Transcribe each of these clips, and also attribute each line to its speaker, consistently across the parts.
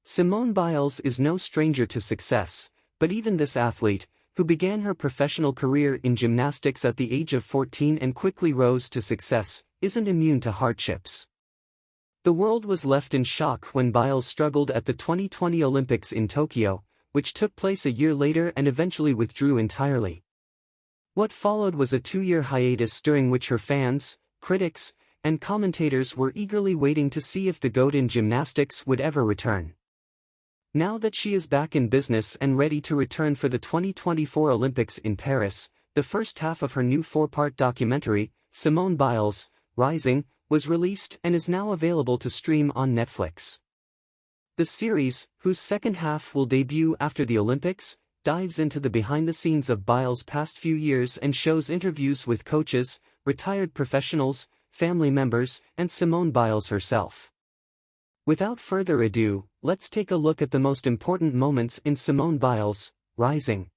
Speaker 1: Simone Biles is no stranger to success, but even this athlete, who began her professional career in gymnastics at the age of 14 and quickly rose to success, isn't immune to hardships. The world was left in shock when Biles struggled at the 2020 Olympics in Tokyo, which took place a year later and eventually withdrew entirely. What followed was a 2-year hiatus during which her fans, critics, and commentators were eagerly waiting to see if the GOAT in gymnastics would ever return. Now that she is back in business and ready to return for the 2024 Olympics in Paris, the first half of her new 4-part documentary, Simone Biles, Rising, was released and is now available to stream on Netflix. The series, whose second half will debut after the Olympics, dives into the behind-the-scenes of Biles' past few years and shows interviews with coaches, retired professionals, family members, and Simone Biles herself. Without further ado, let's take a look at the most important moments in Simone Biles' Rising.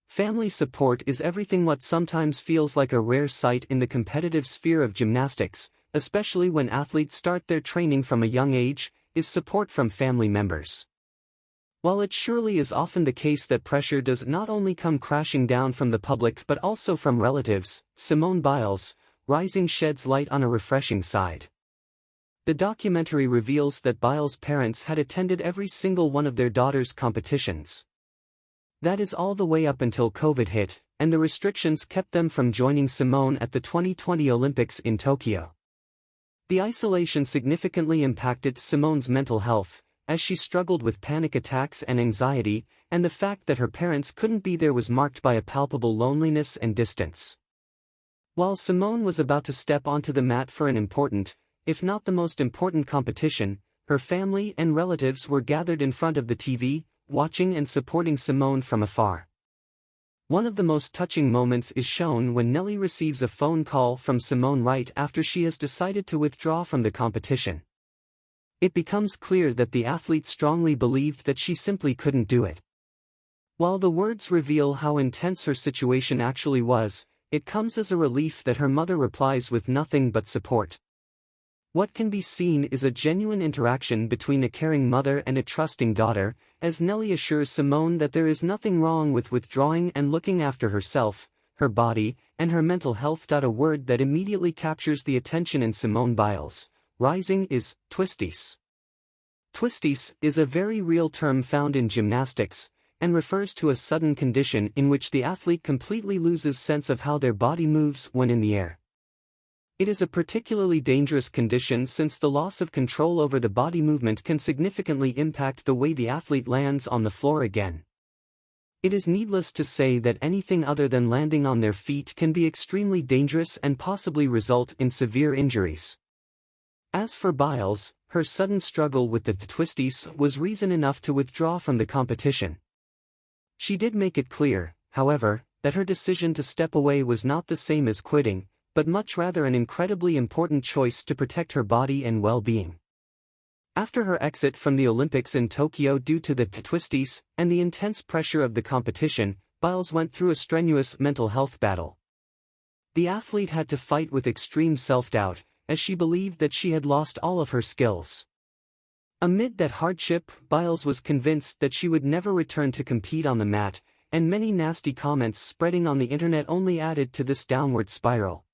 Speaker 1: Family support is everything. What sometimes feels like a rare sight in the competitive sphere of gymnastics, especially when athletes start their training from a young age, is support from family members. While it surely is often the case that pressure does not only come crashing down from the public but also from relatives, Simone Biles' Rising sheds light on a refreshing side. The documentary reveals that Biles' parents had attended every single one of their daughter's competitions. That is all the way up until COVID hit, and the restrictions kept them from joining Simone at the 2020 Olympics in Tokyo. The isolation significantly impacted Simone's mental health, as she struggled with panic attacks and anxiety, and the fact that her parents couldn't be there was marked by a palpable loneliness and distance. While Simone was about to step onto the mat for an important, if not the most important competition, her family and relatives were gathered in front of the TV, watching and supporting Simone from afar. One of the most touching moments is shown when Nelly receives a phone call from Simone right after she has decided to withdraw from the competition. It becomes clear that the athlete strongly believed that she simply couldn't do it. While the words reveal how intense her situation actually was, it comes as a relief that her mother replies with nothing but support. What can be seen is a genuine interaction between a caring mother and a trusting daughter, as Nelly assures Simone that there is nothing wrong with withdrawing and looking after herself, her body, and her mental health. A word that immediately captures the attention in Simone Biles' Rising is twisties. Twisties is a very real term found in gymnastics, and refers to a sudden condition in which the athlete completely loses sense of how their body moves when in the air. It is a particularly dangerous condition since the loss of control over the body movement can significantly impact the way the athlete lands on the floor again. It is needless to say that anything other than landing on their feet can be extremely dangerous and possibly result in severe injuries. As for Biles, her sudden struggle with the twisties was reason enough to withdraw from the competition. She did make it clear, however, that her decision to step away was not the same as quitting, but much rather an incredibly important choice to protect her body and well-being. After her exit from the Olympics in Tokyo due to the twisties and the intense pressure of the competition, Biles went through a strenuous mental health battle. The athlete had to fight with extreme self-doubt, as she believed that she had lost all of her skills. Amid that hardship, Biles was convinced that she would never return to compete on the mat, and many nasty comments spreading on the internet only added to this downward spiral.